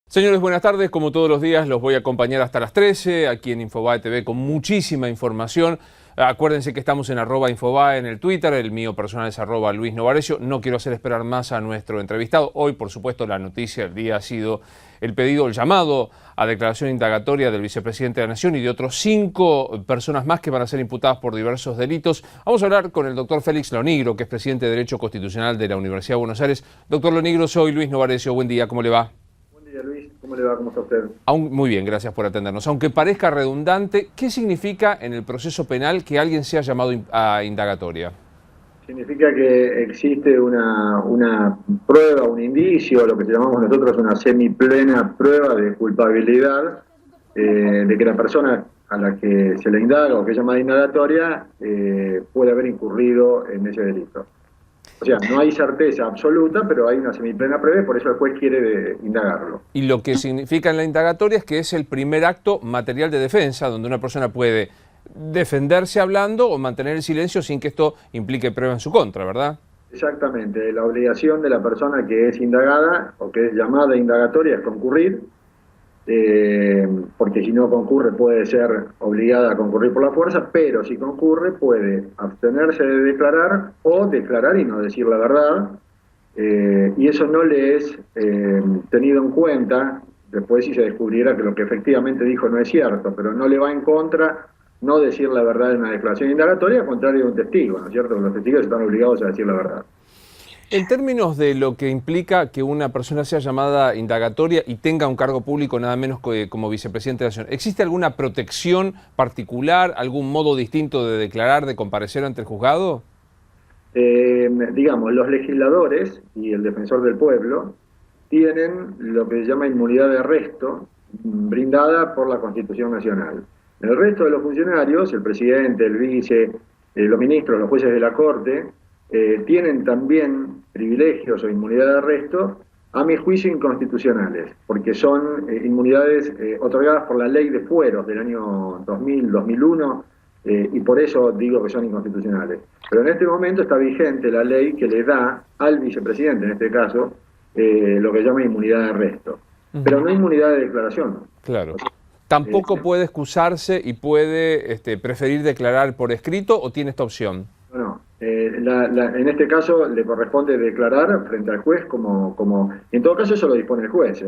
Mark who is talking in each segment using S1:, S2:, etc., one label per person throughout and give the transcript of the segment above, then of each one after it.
S1: Señores, buenas tardes. Como todos los días, los voy a acompañar hasta las 13 aquí en Infobae TV con muchísima información. Acuérdense que estamos en @Infobae en el Twitter, el mío personal es @Luis Novarecio. No quiero hacer esperar más a nuestro entrevistado. Hoy, por supuesto, la noticia del día ha sido el pedido, el llamado a declaración indagatoria del vicepresidente de la Nación y de otros 5 personas más que van a ser imputadas por diversos delitos. Vamos a hablar con el doctor Félix Lonigro, que es presidente de Derecho Constitucional de la Universidad de Buenos Aires. Doctor Lonigro, soy Luis Novarecio. Buen día, ¿cómo le va?
S2: Luis, ¿cómo le va? ¿Cómo está usted?
S1: Muy bien, gracias por atendernos. Aunque parezca redundante, ¿qué significa en el proceso penal que alguien sea llamado a indagatoria?
S2: Significa que existe una prueba, un indicio, lo que llamamos nosotros una semiplena prueba de culpabilidad, de que la persona a la que se le indaga o que es llamada indagatoria puede haber incurrido en ese delito. O sea, no hay certeza absoluta, pero hay una semiplena prueba y por eso el juez quiere indagarlo.
S1: Y lo que significa en la indagatoria es que es el primer acto material de defensa, donde una persona puede defenderse hablando o mantener el silencio sin que esto implique prueba en su contra, ¿verdad?
S2: Exactamente. La obligación de la persona que es indagada o que es llamada indagatoria es concurrir, porque si no concurre puede ser obligada a concurrir por la fuerza, pero si concurre puede abstenerse de declarar o declarar y no decir la verdad, y eso no le es tenido en cuenta después si se descubriera que lo que efectivamente dijo no es cierto, pero no le va en contra no decir la verdad en una declaración indagatoria, al contrario de un testigo, ¿no es cierto? Los testigos están obligados a decir la verdad.
S1: En términos de lo que implica que una persona sea llamada indagatoria y tenga un cargo público nada menos que como vicepresidente de la Nación, ¿existe alguna protección particular, algún modo distinto de declarar, de comparecer ante el juzgado?
S2: Digamos, los legisladores y el defensor del pueblo tienen lo que se llama inmunidad de arresto brindada por la Constitución Nacional. El resto de los funcionarios, el presidente, el vice, los ministros, los jueces de la Corte, tienen también privilegios o inmunidad de arresto, a mi juicio inconstitucionales, porque son inmunidades otorgadas por la Ley de Fueros del año 2000-2001, y por eso digo que son inconstitucionales. Pero en este momento está vigente la ley que le da al vicepresidente, en este caso, lo que llama inmunidad de arresto. Pero no inmunidad de declaración.
S1: Claro. ¿Tampoco puede excusarse y puede preferir declarar por escrito o tiene esta opción?
S2: No. En este caso le corresponde declarar frente al juez como en todo caso eso lo dispone el juez,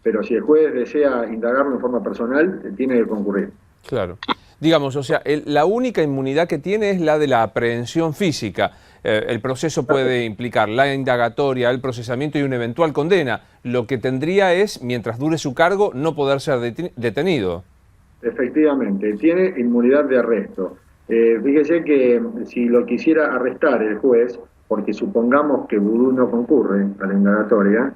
S2: pero si el juez desea indagarlo en forma personal, tiene que concurrir.
S1: Claro. Digamos, o sea, la única inmunidad que tiene es la de la aprehensión física. El proceso puede implicar la indagatoria, el procesamiento y una eventual condena. Lo que tendría es, mientras dure su cargo, no poder ser detenido.
S2: Efectivamente, tiene inmunidad de arresto. Fíjese que si lo quisiera arrestar el juez, porque supongamos que Vudú no concurre a la indagatoria,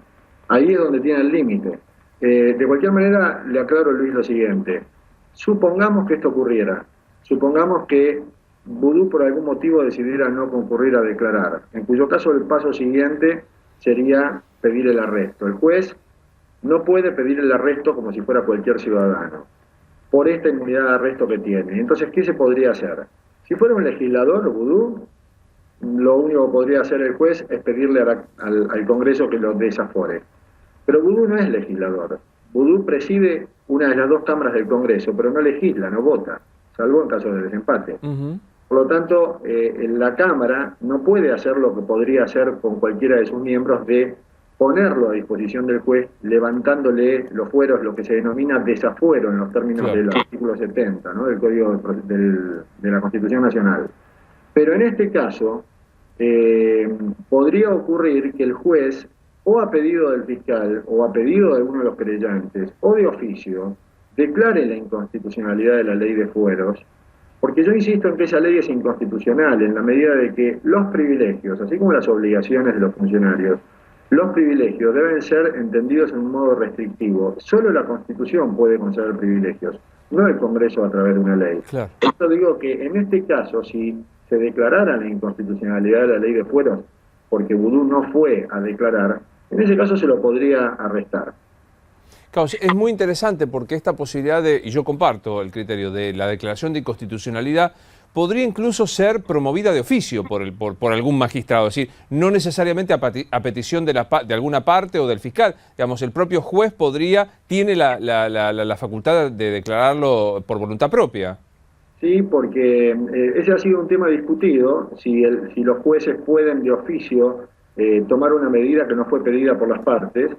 S2: ahí es donde tiene el límite. De cualquier manera, le aclaro, Luis, lo siguiente. Supongamos que esto ocurriera, supongamos que Vudú por algún motivo decidiera no concurrir a declarar, en cuyo caso el paso siguiente sería pedir el arresto. El juez no puede pedir el arresto como si fuera cualquier ciudadano, por esta inmunidad de arresto que tiene. Entonces, ¿qué se podría hacer? Si fuera un legislador, Vudú, lo único que podría hacer el juez es pedirle al Congreso que lo desafore. Pero Vudú no es legislador. Vudú preside una de las 2 cámaras del Congreso, pero no legisla, no vota, salvo en caso de desempate. Por lo tanto, la Cámara no puede hacer lo que podría hacer con cualquiera de sus miembros de ponerlo a disposición del juez, levantándole los fueros, lo que se denomina desafuero en los términos del artículo 70, ¿no? Del Código de la Constitución Nacional. Pero en este caso, podría ocurrir que el juez, o a pedido del fiscal, o a pedido de alguno de los querellantes, o de oficio, declare la inconstitucionalidad de la ley de fueros, porque yo insisto en que esa ley es inconstitucional en la medida de que los privilegios, así como las obligaciones de los funcionarios, los privilegios deben ser entendidos en un modo restrictivo. Solo la Constitución puede conceder privilegios, no el Congreso a través de una ley. Claro. Yo digo que en este caso, si se declarara la inconstitucionalidad de la ley de fueros, porque Vudú no fue a declarar, en ese caso se lo podría arrestar.
S1: Claro, es muy interesante porque esta posibilidad y yo comparto el criterio de la declaración de inconstitucionalidad, podría incluso ser promovida de oficio por algún magistrado, es decir, no necesariamente a petición de alguna parte o del fiscal. Digamos, el propio juez tiene la facultad de declararlo por voluntad propia.
S2: Sí, porque ese ha sido un tema discutido, si los jueces pueden de oficio tomar una medida que no fue pedida por las partes,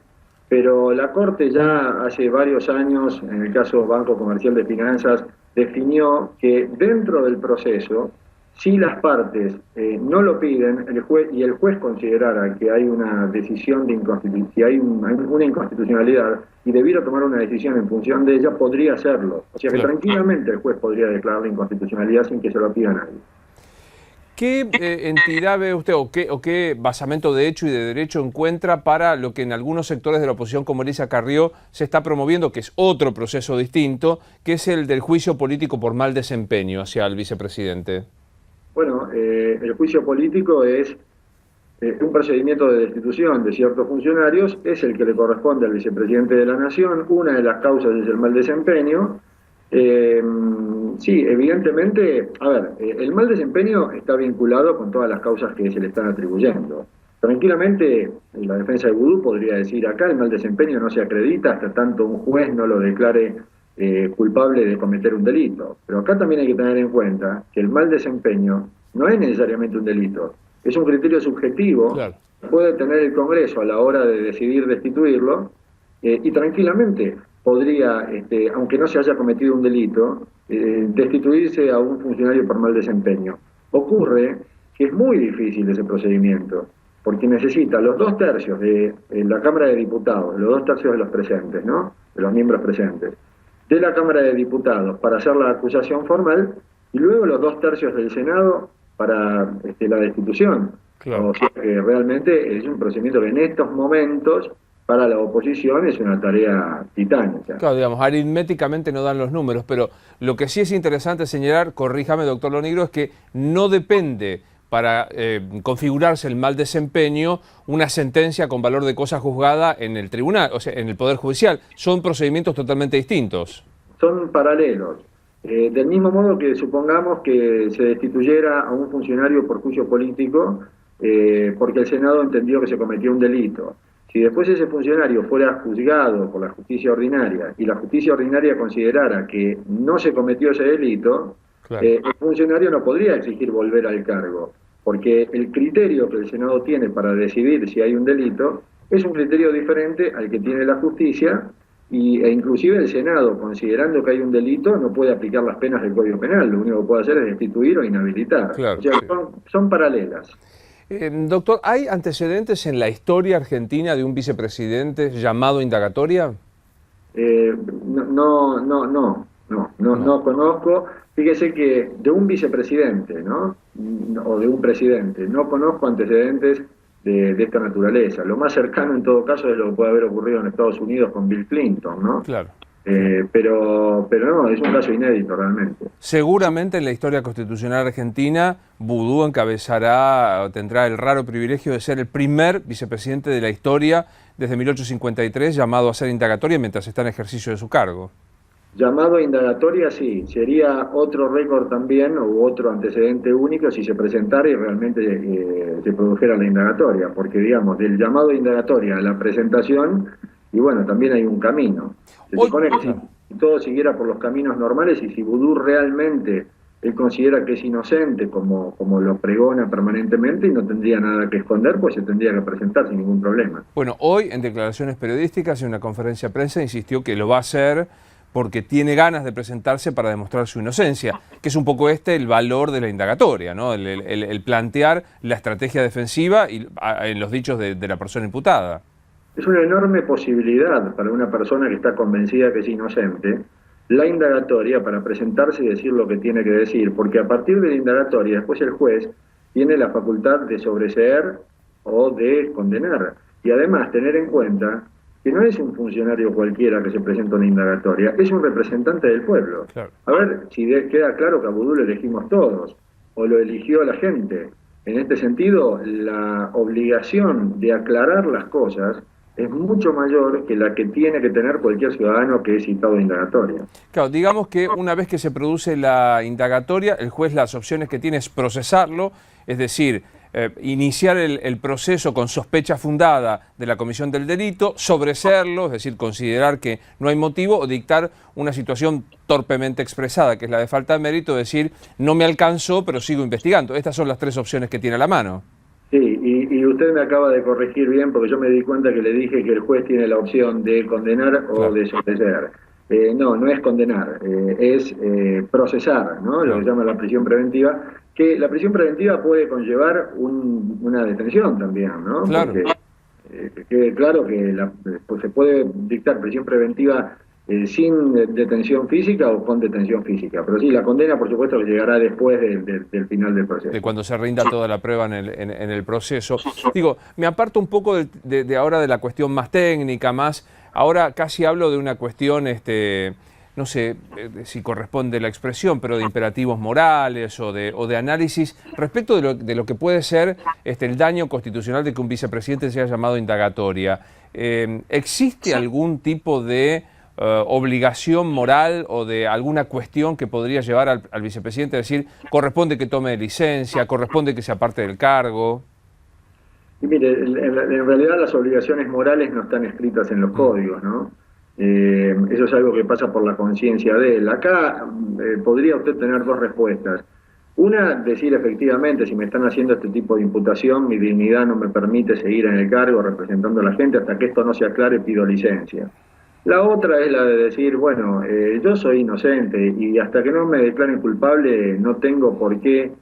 S2: pero la Corte ya hace varios años, en el caso Banco Comercial de Finanzas, definió que dentro del proceso, si las partes no lo piden, el juez considerara que hay una decisión de inconstitucionalidad, si hay una inconstitucionalidad y debiera tomar una decisión en función de ella, podría hacerlo. O sea que tranquilamente el juez podría declarar la inconstitucionalidad sin que se lo pida a nadie.
S1: ¿Qué entidad ve usted o qué basamento de hecho y de derecho encuentra para lo que en algunos sectores de la oposición, como Elisa Carrió, se está promoviendo, que es otro proceso distinto, que es el del juicio político por mal desempeño hacia el vicepresidente?
S2: Bueno, el juicio político es un procedimiento de destitución de ciertos funcionarios, es el que le corresponde al vicepresidente de la Nación. Una de las causas es el mal desempeño. Sí, evidentemente, a ver, el mal desempeño está vinculado con todas las causas que se le están atribuyendo. Tranquilamente, la defensa de Vudú podría decir acá el mal desempeño no se acredita hasta tanto un juez no lo declare culpable de cometer un delito. Pero acá también hay que tener en cuenta que el mal desempeño no es necesariamente un delito, es un criterio subjetivo, claro, que puede tener el Congreso a la hora de decidir destituirlo, y tranquilamente podría, aunque no se haya cometido un delito, destituirse a un funcionario por mal desempeño. Ocurre que es muy difícil ese procedimiento, porque necesita los 2/3 de la Cámara de Diputados, los 2/3 de los presentes, ¿no?, de los miembros presentes, de la Cámara de Diputados para hacer la acusación formal, y luego los 2/3 del Senado para la destitución. Claro. O sea que realmente es un procedimiento que en estos momentos para la oposición es una tarea titánica.
S1: Claro, digamos, aritméticamente no dan los números, pero lo que sí es interesante señalar, corríjame, doctor Lonigro, es que no depende para configurarse el mal desempeño una sentencia con valor de cosa juzgada en el tribunal, o sea, en el Poder Judicial. Son procedimientos totalmente distintos.
S2: Son paralelos. Del mismo modo que supongamos que se destituyera a un funcionario por juicio político porque el Senado entendió que se cometió un delito. Si después ese funcionario fuera juzgado por la justicia ordinaria y la justicia ordinaria considerara que no se cometió ese delito, claro, el funcionario no podría exigir volver al cargo, porque el criterio que el Senado tiene para decidir si hay un delito es un criterio diferente al que tiene la justicia, e inclusive el Senado, considerando que hay un delito, no puede aplicar las penas del Código Penal, lo único que puede hacer es destituir o inhabilitar. Claro, o sea, sí, son paralelas.
S1: Doctor, ¿hay antecedentes en la historia argentina de un vicepresidente llamado indagatoria?
S2: No conozco. Fíjese que de un vicepresidente, ¿no?, o de un presidente, no conozco antecedentes de esta naturaleza. Lo más cercano en todo caso es lo que puede haber ocurrido en Estados Unidos con Bill Clinton, ¿no? Claro. Pero no, es un caso inédito realmente.
S1: Seguramente en la historia constitucional argentina, Vudú encabezará o tendrá el raro privilegio de ser el primer vicepresidente de la historia desde 1853 llamado a ser indagatoria mientras está en ejercicio de su cargo.
S2: Llamado a indagatoria, sí, sería otro récord también o otro antecedente único si se presentara y realmente se produjera la indagatoria, porque digamos, del llamado a indagatoria a la presentación, y bueno, también hay un camino. Se supone que si todo siguiera por los caminos normales y si Vudú realmente él considera que es inocente, como lo pregona permanentemente y no tendría nada que esconder, pues se tendría que presentar sin ningún problema.
S1: Bueno, hoy en declaraciones periodísticas y en una conferencia de prensa insistió que lo va a hacer porque tiene ganas de presentarse para demostrar su inocencia, que es un poco el valor de la indagatoria, ¿no? El plantear la estrategia defensiva y en los dichos de la persona imputada.
S2: Es una enorme posibilidad para una persona que está convencida que es inocente, la indagatoria para presentarse y decir lo que tiene que decir, porque a partir de la indagatoria después el juez tiene la facultad de sobreseer o de condenar. Y además tener en cuenta que no es un funcionario cualquiera que se presenta a una indagatoria, es un representante del pueblo. Claro. A ver si queda claro que a Vudú lo elegimos todos, o lo eligió la gente. En este sentido, la obligación de aclarar las cosas es mucho mayor que la que tiene que tener cualquier ciudadano que es citado de indagatoria.
S1: Claro, digamos que una vez que se produce la indagatoria, el juez las opciones que tiene es procesarlo, es decir, iniciar el proceso con sospecha fundada de la comisión del delito, sobreseerlo, es decir, considerar que no hay motivo, o dictar una situación torpemente expresada, que es la de falta de mérito, decir, no me alcanzó, pero sigo investigando. Estas son las tres opciones que tiene a la mano.
S2: Sí, y usted me acaba de corregir bien porque yo me di cuenta que le dije que el juez tiene la opción de condenar o
S1: Claro.
S2: de sobreseer. No es condenar, es procesar, ¿no? Lo que se llama la prisión preventiva, que la prisión preventiva puede conllevar una detención también, ¿no?
S1: Claro.
S2: Porque quede claro que pues se puede dictar prisión preventiva sin detención física o con detención física, pero sí, la condena por supuesto que llegará después del final del proceso.
S1: De cuando se rinda toda la prueba en el proceso. Digo, me aparto un poco de ahora de la cuestión más técnica, ahora casi hablo de una cuestión, no sé si corresponde la expresión, pero de imperativos morales o de análisis respecto de lo que puede ser el daño constitucional de que un vicepresidente sea llamado indagatoria. ¿Existe algún tipo de obligación moral o de alguna cuestión que podría llevar al vicepresidente a decir, corresponde que tome licencia, corresponde que se aparte del cargo?
S2: Y mire, en realidad las obligaciones morales no están escritas en los códigos, ¿no? Eso es algo que pasa por la conciencia de él. Acá podría usted tener dos respuestas. Una, decir efectivamente, si me están haciendo este tipo de imputación, mi dignidad no me permite seguir en el cargo representando a la gente, hasta que esto no se aclare pido licencia. La otra es la de decir, bueno, yo soy inocente y hasta que no me declaren culpable no tengo por qué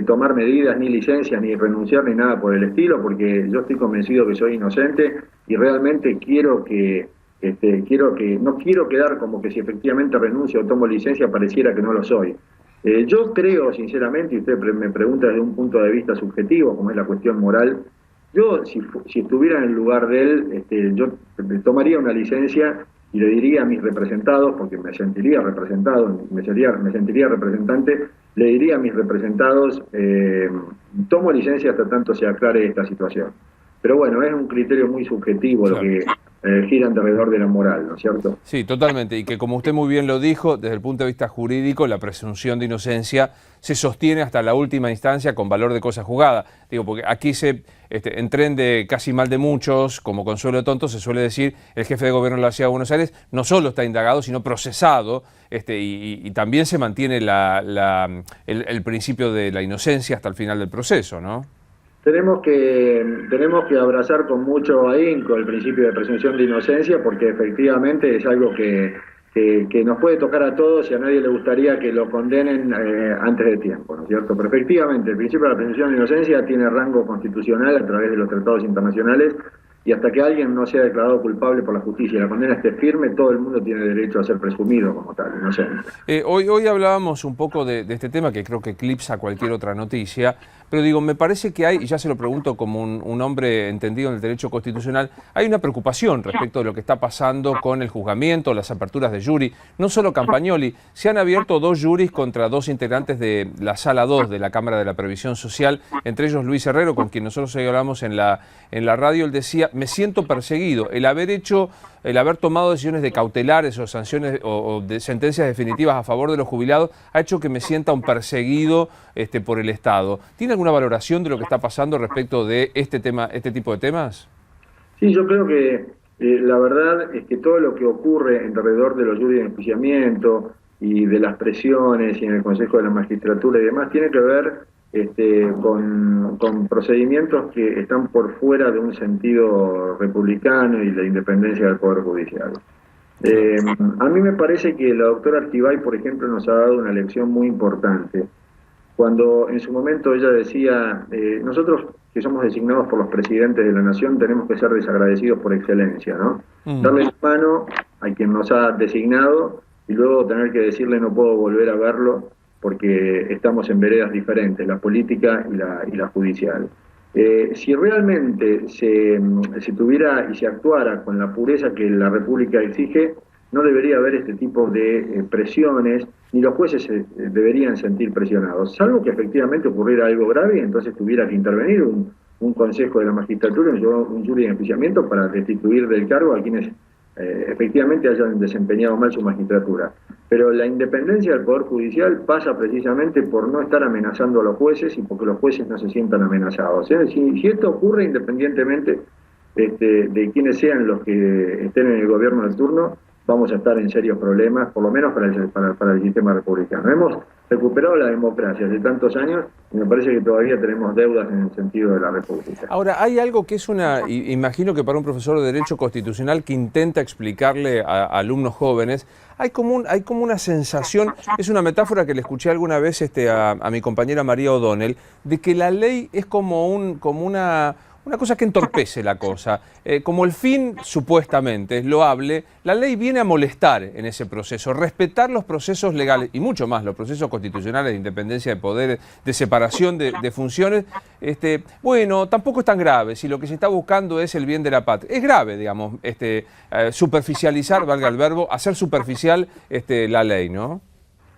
S2: tomar medidas, ni licencias, ni renunciar, ni nada por el estilo, porque yo estoy convencido que soy inocente y realmente no quiero quedar como que si efectivamente renuncio o tomo licencia pareciera que no lo soy. Yo creo sinceramente, y usted me pregunta desde un punto de vista subjetivo, como es la cuestión moral, yo si estuviera en el lugar de él, yo tomaría una licencia y le diría a mis representados, porque me sentiría representado, me sentiría representante, le diría a mis representados, tomo licencia hasta tanto se aclare esta situación. Pero bueno, es un criterio muy subjetivo lo que gira alrededor de la moral, ¿no es cierto?
S1: Sí, totalmente. Y que como usted muy bien lo dijo, desde el punto de vista jurídico, la presunción de inocencia se sostiene hasta la última instancia con valor de cosa juzgada. Digo, porque aquí en tren de casi mal de muchos, como consuelo de tontos, se suele decir, el jefe de gobierno de la Ciudad de Buenos Aires no solo está indagado, sino procesado, y también se mantiene el principio de la inocencia hasta el final del proceso, ¿no?
S2: Tenemos que abrazar con mucho ahínco el principio de presunción de inocencia porque efectivamente es algo que nos puede tocar a todos y a nadie le gustaría que lo condenen antes de tiempo, ¿no es cierto? Pero efectivamente el principio de la presunción de inocencia tiene rango constitucional a través de los tratados internacionales y hasta que alguien no sea declarado culpable por la justicia y la condena esté firme, todo el mundo tiene derecho a ser presumido como tal, inocente.
S1: Hoy hablábamos un poco de este tema que creo que eclipsa cualquier otra noticia, pero digo, me parece que hay, y ya se lo pregunto como un hombre entendido en el derecho constitucional, hay una preocupación respecto de lo que está pasando con el juzgamiento, las aperturas de jury, no solo Campagnoli, se han abierto 2 juris contra 2 integrantes de la Sala 2 de la Cámara de la Previsión Social, entre ellos Luis Herrero, con quien nosotros hoy hablamos en la radio. Él decía, me siento perseguido, el haber tomado decisiones de cautelares o sanciones o de sentencias definitivas a favor de los jubilados ha hecho que me sienta un perseguido por el Estado. ¿Tiene alguna valoración de lo que está pasando respecto de este tipo de temas?
S2: Sí, yo creo que la verdad es que todo lo que ocurre alrededor de los juris de enjuiciamiento y de las presiones y en el Consejo de la Magistratura y demás tiene que ver con procedimientos que están por fuera de un sentido republicano y de la independencia del Poder Judicial. A mí me parece que la doctora Artibay, por ejemplo, nos ha dado una lección muy importante. Cuando en su momento ella decía, nosotros que somos designados por los presidentes de la nación tenemos que ser desagradecidos por excelencia, ¿no? Darle la mano a quien nos ha designado y luego tener que decirle no puedo volver a verlo porque estamos en veredas diferentes, la política y la judicial. Si realmente se tuviera y se actuara con la pureza que la República exige, no debería haber este tipo de presiones, ni los jueces se deberían sentir presionados, salvo que efectivamente ocurriera algo grave y entonces tuviera que intervenir un consejo de la magistratura, un jury de enjuiciamiento para destituir del cargo a quienes efectivamente hayan desempeñado mal su magistratura. Pero la independencia del Poder Judicial pasa precisamente por no estar amenazando a los jueces y porque los jueces no se sientan amenazados. Si esto ocurre independientemente de quienes sean los que estén en el gobierno del turno, vamos a estar en serios problemas, por lo menos para el sistema republicano. Hemos recuperado la democracia hace tantos años y me parece que todavía tenemos deudas en el sentido de la república.
S1: Ahora, hay algo que es imagino que para un profesor de Derecho Constitucional que intenta explicarle a alumnos jóvenes, hay como una sensación, es una metáfora que le escuché alguna vez a mi compañera María O'Donnell, de que la ley es como una cosa que entorpece la cosa. Como el fin, supuestamente, es loable, la ley viene a molestar en ese proceso, respetar los procesos legales, y mucho más, los procesos constitucionales de independencia de poderes, de separación de funciones. Bueno, tampoco es tan grave, si lo que se está buscando es el bien de la patria. Es grave, digamos, superficializar, valga el verbo, hacer superficial la ley, ¿no?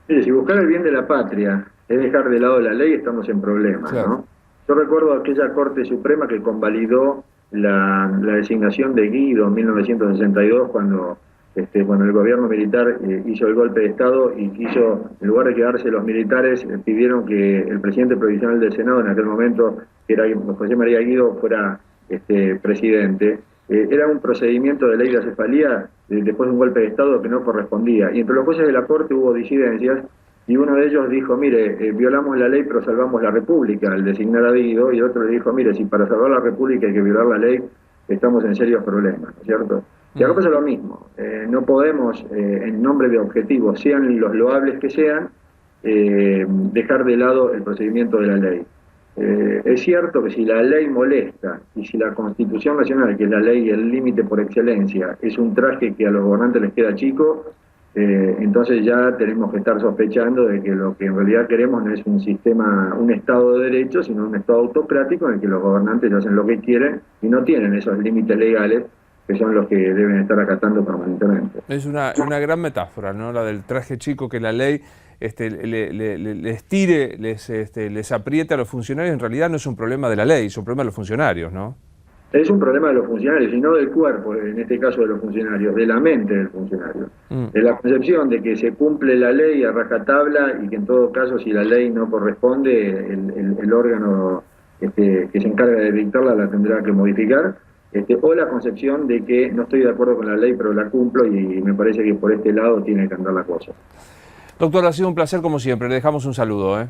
S2: Sí, si buscar el bien de la patria es dejar de lado la ley, estamos en problemas, claro, ¿no? Yo recuerdo aquella Corte Suprema que convalidó la designación de Guido en 1962 cuando el gobierno militar hizo el golpe de Estado y quiso, en lugar de quedarse los militares, pidieron que el presidente provisional del Senado en aquel momento, que era José María Guido, fuera presidente. Era un procedimiento de ley de acefalía después de un golpe de Estado que no correspondía. Y entre los jueces de la Corte hubo disidencias. Y uno de ellos dijo, mire, violamos la ley pero salvamos la República, al designar a Guido, y otro le dijo, mire, si para salvar la República hay que violar la ley, estamos en serios problemas, ¿no es cierto? Y acá pasa lo mismo, no podemos, en nombre de objetivos, sean los loables que sean, dejar de lado el procedimiento de la ley. Es cierto que si la ley molesta, y si la Constitución Nacional, que es la ley y el límite por excelencia, es un traje que a los gobernantes les queda chico, entonces ya tenemos que estar sospechando de que lo que en realidad queremos no es un Estado de Derecho, sino un Estado autocrático en el que los gobernantes hacen lo que quieren y no tienen esos límites legales que son los que deben estar acatando permanentemente.
S1: Es una gran metáfora, ¿no? La del traje chico que la ley les tire, les aprieta a los funcionarios. En realidad no es un problema de la ley, es un problema de los funcionarios, ¿no?
S2: Es un problema de los funcionarios y no del cuerpo, en este caso de los funcionarios, de la mente del funcionario. De la concepción de que se cumple la ley a rajatabla y que en todo caso si la ley no corresponde, el órgano que se encarga de dictarla la tendrá que modificar, o la concepción de que no estoy de acuerdo con la ley pero la cumplo y me parece que por este lado tiene que andar la cosa.
S1: Doctor, ha sido un placer como siempre, le dejamos un saludo.